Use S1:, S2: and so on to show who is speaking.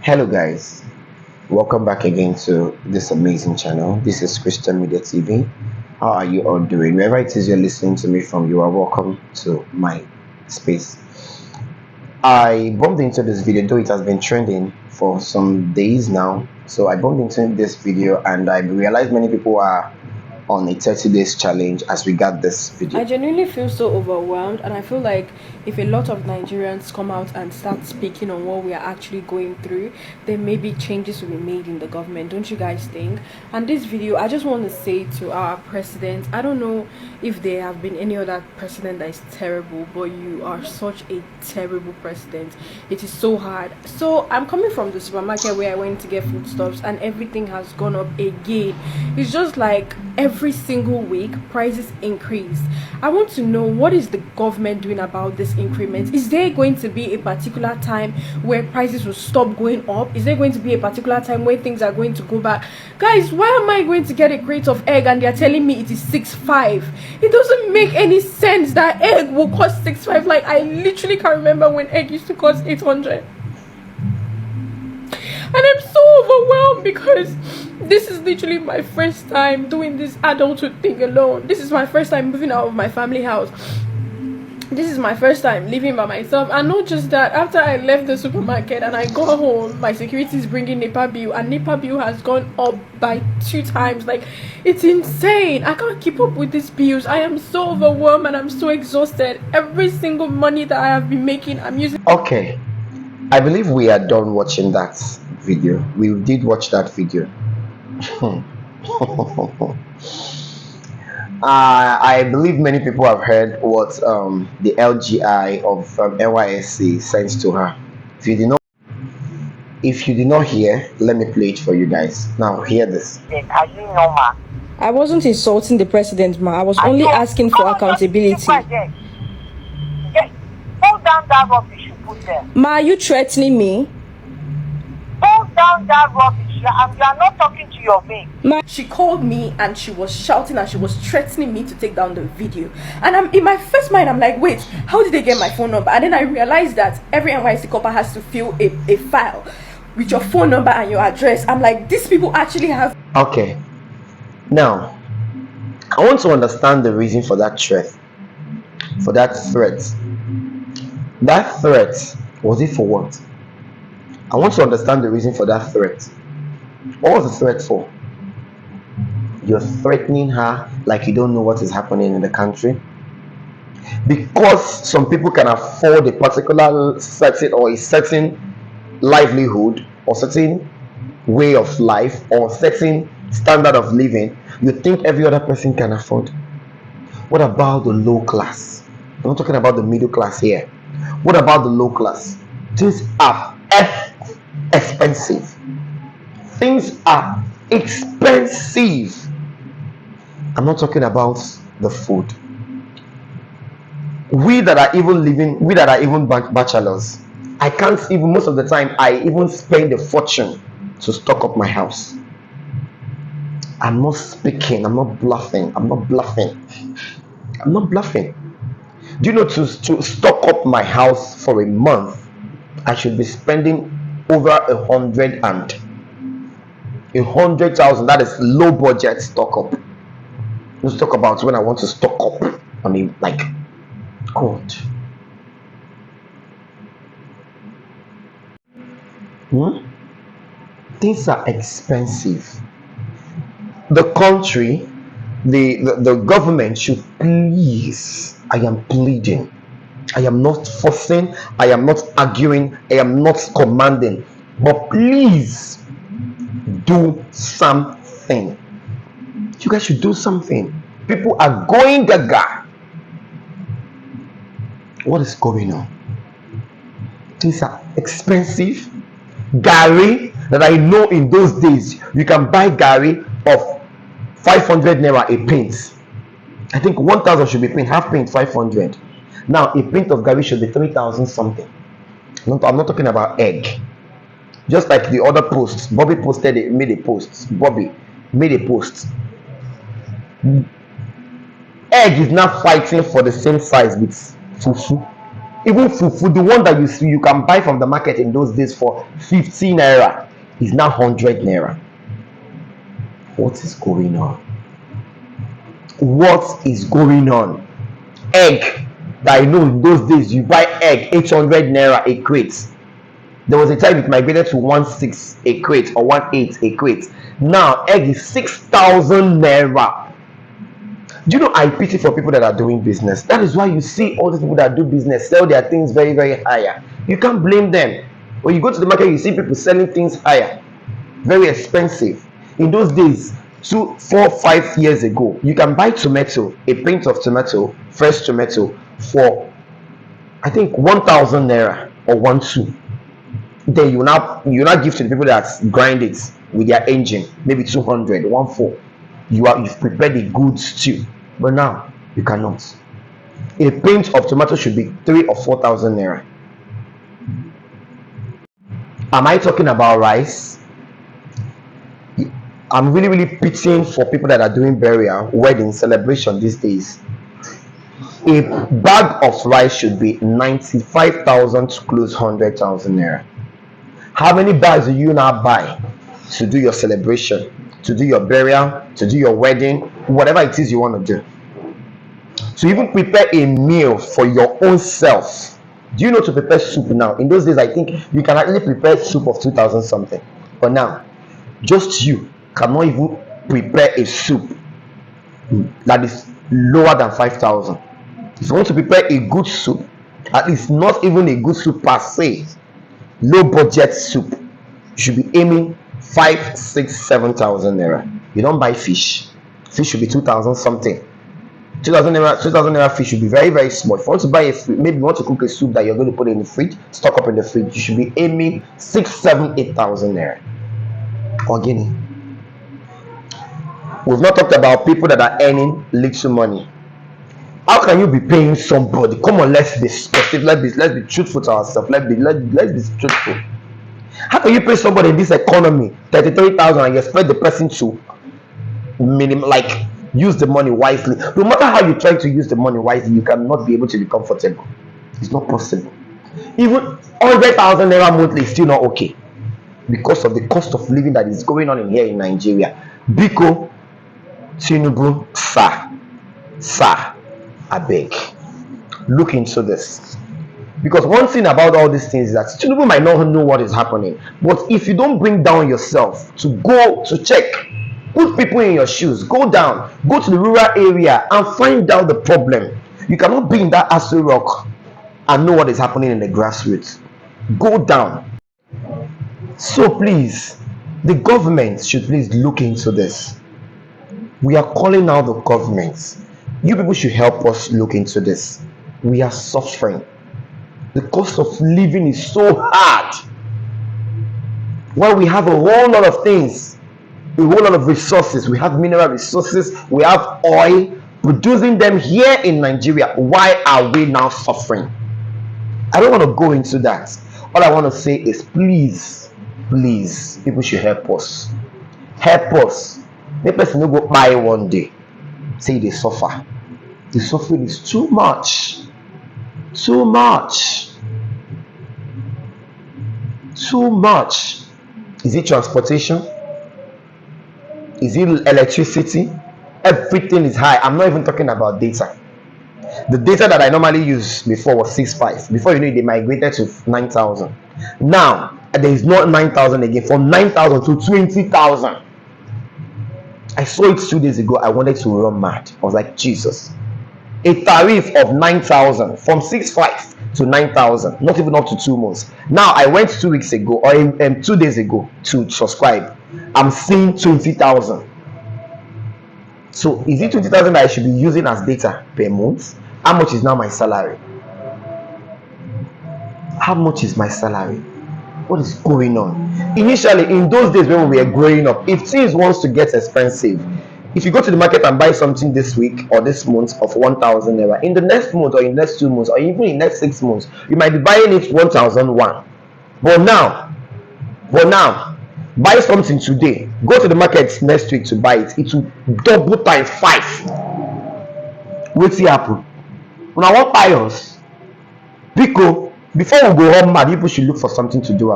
S1: Hello guys, welcome back again to this amazing channel. This is Christian Media TV. How are you all doing? Wherever it is you're listening to me from, you are welcome to my space. I bumped into this video, though it has been trending for some days now. So I bumped into this video and I realized many people are on a 30 days challenge as we got this video.
S2: I genuinely feel so overwhelmed, and I feel like if a lot of Nigerians come out and start speaking on what we are actually going through, then maybe changes will be made in the government. Don't you guys think? And this video, I just want to say to our president, I don't know if there have been any other president that is terrible, but you are such a terrible president. It is so hard. So I'm coming from the supermarket where I went to get foodstuffs, and everything has gone up again. It's just like every single week prices increase. I want to know, what is the government doing about this increment? Is there going to be a particular time where prices will stop going up? Is there going to be a particular time where things are going to go back? Guys, why am I going to get a crate of egg and they're telling me it is 6.5? It doesn't make any sense that egg will cost 6.5. Like, I literally can't remember when egg used to cost 800. And I'm so overwhelmed because this is literally my first time doing this adulthood thing alone. This is my first time moving out of my family house. This is my first time living by myself. And not just that, after I left the supermarket and I got home, my security is bringing NEPA bill, and NEPA bill has gone up by 2 times. Like, it's insane. I can't keep up with these bills. I am so overwhelmed and I'm so exhausted. Every single money that I have been making, I'm using.
S1: Okay, I believe we are done watching that video. We did watch that video. I believe many people have heard what the LGI of NYSC sent to her. If you did not hear, let me play it for you guys. Now hear this.
S3: Are you normal?
S2: I wasn't insulting the president, ma. I was only asking for accountability.
S3: Hold down that rubbish you put there.
S2: Ma, are you threatening me?
S3: Hold down that rubbish. You are not talking to your mate.
S2: She called me and she was shouting and she was threatening me to take down the video. And I'm in my first mind, I'm like, wait, how did they get my phone number? And then I realized that every NYC copper has to fill a file with your phone number and your address. I'm like, these people actually have.
S1: Okay, now I want to understand the reason for that threat. That threat, was it for what? I want to understand the reason for that threat. What was the threat for? You're threatening her like you don't know what is happening in the country, because some people can afford a particular certain livelihood or certain way of life or certain standard of living. You think every other person can afford? What about the low class? I'm not talking about the middle class here. What about the low class? Things are expensive. Things are expensive. I'm not talking about the food. We that are even bachelors, I can't even, most of the time, I even spend a fortune to stock up my house. I'm not speaking, I'm not bluffing. Do you know, to stock up my house for a month, I should be spending over 100,000. That is low budget stock up. Let's talk about when I want to stock up. I mean, like, God. Things are expensive. The country, the government should please, I am pleading, I am not forcing, I am not arguing, I am not commanding, but please do something. You guys should do something. People are going gaga. What is going on? Things are expensive. Gari, that I know in those days you can buy gari of 500 naira a pint. I think 1,000 should be pint, half pint 500. Now a pint of gari should be 3,000 something. I'm not talking about egg. Just like the other posts, Bobby made a post. Egg is now fighting for the same size with fufu. Even fufu, the one that you see you can buy from the market in those days for 15 naira, is now 100 naira. What is going on? What is going on? Egg, that I know in those days you buy egg 800 naira a crate. There was a time it migrated to 1.6 a crate or 1.8 a crate. Now egg is 6,000 naira. Do you know, I pity for people that are doing business. That is why you see all these people that do business sell their things very, very higher. You can't blame them. When you go to the market, you see people selling things higher, very expensive. In those days, 2, 4, 5 years ago, you can buy tomato, a pint of tomato, fresh tomato, for I think 1,000 naira or 1.2. Then you now give to the people that grind it with their engine, maybe 200, 1.4. You've prepared a good stew, but now you cannot. A pint of tomato should be 3 or 4,000 naira. Am I talking about rice? I'm really, really pitying for people that are doing burial, wedding, celebration these days. A bag of rice should be 95,000 to close 100,000 naira. How many bags do you now buy to do your celebration, to do your burial, to do your wedding, whatever it is you want to do? To even prepare a meal for your own self. Do you know to prepare soup now? In those days, I think you can actually prepare soup of 2,000 something. But now, just you cannot even prepare a soup that is lower than 5,000. If you want to prepare a good soup, at least not even a good soup per se, low budget soup, you should be aiming 5, 6, 7,000 naira. You don't buy fish. Fish should be 2,000 something. 2,000 naira fish should be very, very small. If you want to buy maybe you want to cook a soup that you're going to put in the fridge, stock up in the fridge, you should be aiming 6, 7, 8,000 naira. Or guinea. We've not talked about people that are earning little money. How can you be paying somebody? Come on, let's be specific. Let's be truthful to ourselves. Let's be truthful. How can you pay somebody in this economy 33,000 and you expect the person to use the money wisely? No matter how you try to use the money wisely, you cannot be able to be comfortable. It's not possible. Even 100,000 naira monthly is still not okay because of the cost of living that is going on in here in Nigeria. Biko, Tinubu, sir, I beg, look into this. Because one thing about all these things is that Tinubu might not know what is happening, but if you don't bring down yourself to go to check, put people in your shoes, go down, go to the rural area and find out the problem. You cannot be in that Aso Rock and know what is happening in the grassroots. Go down. So please, the government should please look into this. We are calling out the government. You people should help us look into this. We are suffering. The cost of living is so hard. While we have a whole lot of things, a whole lot of resources, we have mineral resources, we have oil, producing them here in Nigeria, why are we now suffering? I don't want to go into that. All I want to say is please, people should help us. Help us. The person no go buy one day, say they suffer. The suffering is too much. Too much. Is it transportation? Is it electricity? Everything is high. I'm not even talking about data. The data that I normally use before was 6.5. Before you know it, they migrated to 9,000. Now there is not 9,000 again. From 9,000 to 20,000. I saw it 2 days ago. I wanted to run mad. I was like, Jesus. A tariff of 9,000 from 6.5 to 9,000, not even up to 2 months. Now I went 2 weeks ago or 2 days ago to subscribe. I'm seeing 20,000. So is it 20,000 that I should be using as data per month? How much is now my salary? How much is my salary? What is going on? Initially, in those days when we were growing up, if things wants to get expensive, if you go to the market and buy something this week or this month of 1,000 naira, in the next month or in the next 2 months or even in the next 6 months, you might be buying it 1,001. But now, buy something today, go to the market next week to buy it, it will double times 5. What's happen? When I want buy us, Biko, before we go home mad, people should look for something to do.